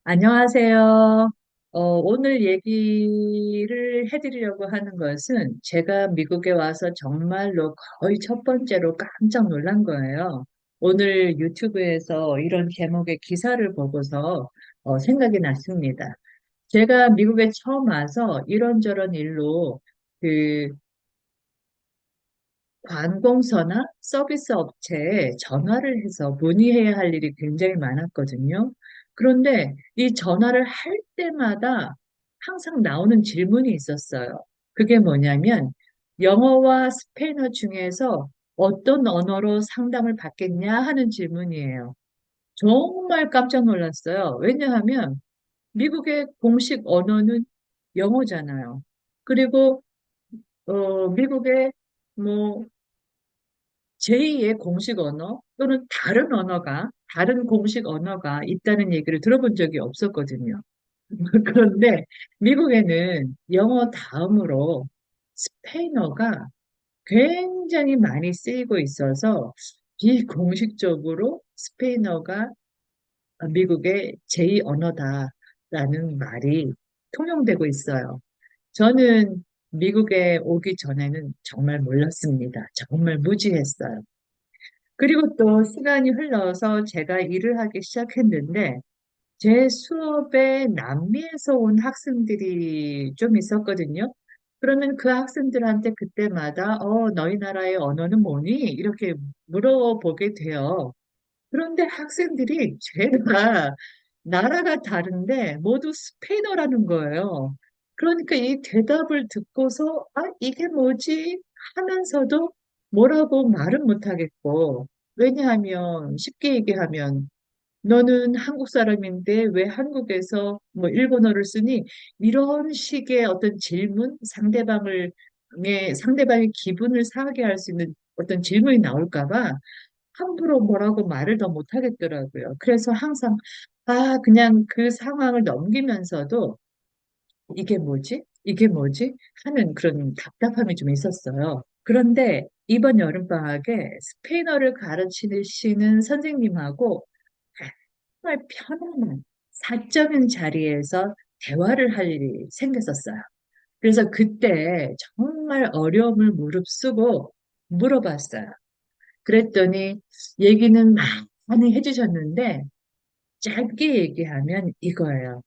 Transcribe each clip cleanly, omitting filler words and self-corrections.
안녕하세요. 오늘 얘기를 해드리려고 하는 것은 제가 미국에 와서 정말로 거의 첫 번째로 깜짝 놀란 거예요. 오늘 유튜브에서 이런 제목의 기사를 보고서 생각이 났습니다. 제가 미국에 처음 와서 이런저런 일로 그 관공서나 서비스 업체에 전화를 해서 문의해야 할 일이 굉장히 많았거든요. 그런데 이 전화를 할 때마다 항상 나오는 질문이 있었어요. 그게 뭐냐면 영어와 스페인어 중에서 어떤 언어로 상담을 받겠냐 하는 질문이에요. 정말 깜짝 놀랐어요. 왜냐하면 미국의 공식 언어는 영어잖아요. 그리고 미국의 뭐 제2의 공식 언어 또는 다른 공식 언어가 있다는 얘기를 들어본 적이 없었거든요. 그런데 미국에는 영어 다음으로 스페인어가 굉장히 많이 쓰이고 있어서 비공식적으로 스페인어가 미국의 제2 언어다라는 말이 통용되고 있어요. 저는 미국에 오기 전에는 정말 몰랐습니다. 정말 무지했어요. 그리고 또 시간이 흘러서 제가 일을 하기 시작했는데, 제 수업에 남미에서 온 학생들이 좀 있었거든요. 그러면 그 학생들한테 그때마다, 너희 나라의 언어는 뭐니? 이렇게 물어보게 돼요. 그런데 학생들이 죄다 나라가 다른데 모두 스페인어라는 거예요. 그러니까 이 대답을 듣고서, 이게 뭐지? 하면서도 뭐라고 말은 못하겠고, 왜냐하면 쉽게 얘기하면 너는 한국 사람인데 왜 한국에서 뭐 일본어를 쓰니? 이런 식의 어떤 질문, 상대방의 기분을 상하게 할 수 있는 어떤 질문이 나올까 봐 함부로 뭐라고 말을 더 못하겠더라고요. 그래서 항상, 그냥 그 상황을 넘기면서도 이게 뭐지? 이게 뭐지? 하는 그런 답답함이 좀 있었어요. 그런데 이번 여름방학에 스페인어를 가르치시는 선생님하고 정말 편안한 사적인 자리에서 대화를 할 일이 생겼었어요. 그래서 그때 정말 어려움을 무릅쓰고 물어봤어요. 그랬더니 얘기는 많이 해주셨는데 짧게 얘기하면 이거예요.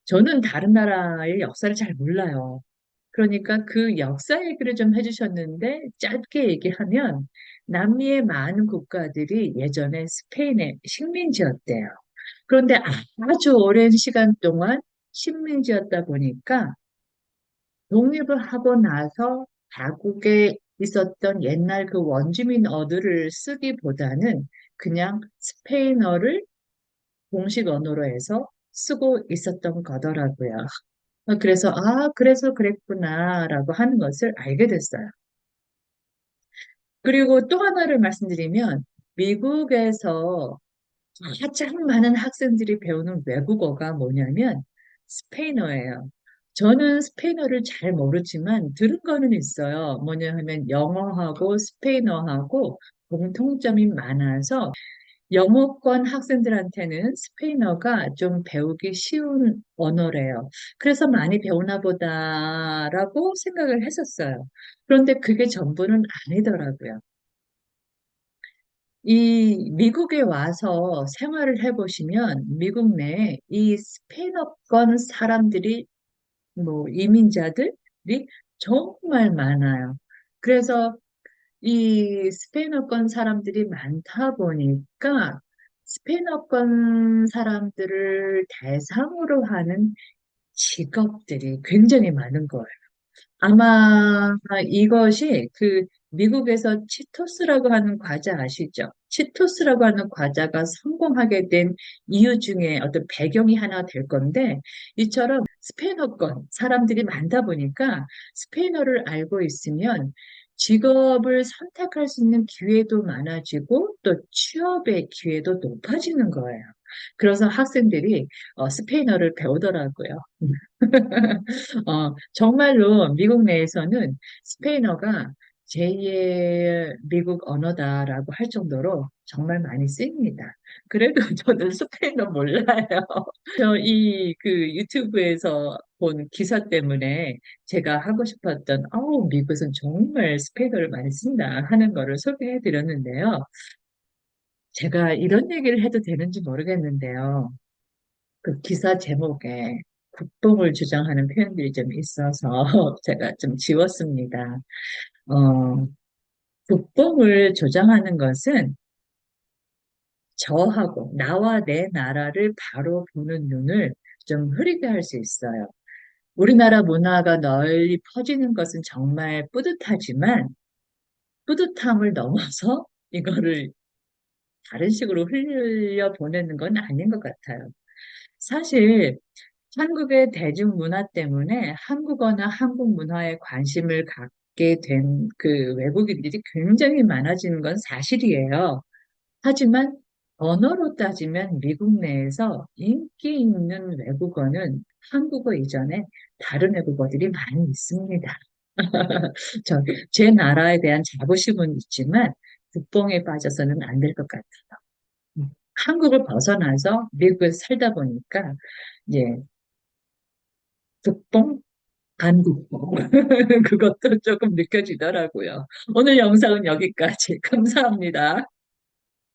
저는 다른 나라의 역사를 잘 몰라요. 그러니까 그 역사 얘기를 좀 해주셨는데 짧게 얘기하면 남미의 많은 국가들이 예전에 스페인의 식민지였대요. 그런데 아주 오랜 시간 동안 식민지였다 보니까 독립을 하고 나서 자국에 있었던 옛날 그 원주민 어들을 쓰기보다는 그냥 스페인어를 공식 언어로 해서 쓰고 있었던 거더라고요. 그래서 그랬구나라고 하는 것을 알게 됐어요. 그리고 또 하나를 말씀드리면, 미국에서 가장 많은 학생들이 배우는 외국어가 뭐냐면 스페인어예요. 저는 스페인어를 잘 모르지만 들은 거는 있어요. 뭐냐 하면 영어하고 스페인어하고 공통점이 많아서 영어권 학생들한테는 스페인어가 좀 배우기 쉬운 언어래요. 그래서 많이 배우나 보다라고 생각을 했었어요. 그런데 그게 전부는 아니더라고요. 이 미국에 와서 생활을 해보시면 미국 내에 이 스페인어권 사람들이 뭐 이민자들이 정말 많아요. 그래서 이 스페인어권 사람들이 많다 보니까 스페인어권 사람들을 대상으로 하는 직업들이 굉장히 많은 거예요. 아마 이것이 그 미국에서 치토스라고 하는 과자 아시죠? 치토스라고 하는 과자가 성공하게 된 이유 중에 어떤 배경이 하나 될 건데, 이처럼 스페인어권 사람들이 많다 보니까 스페인어를 알고 있으면 직업을 선택할 수 있는 기회도 많아지고 또 취업의 기회도 높아지는 거예요. 그래서 학생들이 스페인어를 배우더라고요. 정말로 미국 내에서는 스페인어가 제2의 미국 언어다라고 할 정도로 정말 많이 쓰입니다. 그래도 저는 스페인어 몰라요. 저 이 그 유튜브에서 본 기사 때문에 제가 하고 싶었던, 미국은 정말 스페인어를 많이 쓴다 하는 거를 소개해 드렸는데요. 제가 이런 얘기를 해도 되는지 모르겠는데요. 그 기사 제목에 국뽕을 주장하는 표현들이 좀 있어서 제가 좀 지웠습니다. 어, 국뽕을 조장하는 것은 저하고 나와 내 나라를 바로 보는 눈을 좀 흐리게 할 수 있어요. 우리나라 문화가 널리 퍼지는 것은 정말 뿌듯하지만 뿌듯함을 넘어서 이거를 다른 식으로 흘려 보내는 건 아닌 것 같아요. 사실 한국의 대중문화 때문에 한국어나 한국 문화에 관심을 갖게 된 그 외국인들이 굉장히 많아지는 건 사실이에요. 하지만 언어로 따지면 미국 내에서 인기 있는 외국어는 한국어 이전에 다른 외국어들이 많이 있습니다. 저, 제 나라에 대한 자부심은 있지만 국뽕에 빠져서는 안 될 것 같아요. 한국을 벗어나서 미국에 살다 보니까 이제 국뽕, 반국뽕 그것도 조금 느껴지더라고요. 오늘 영상은 여기까지. 감사합니다.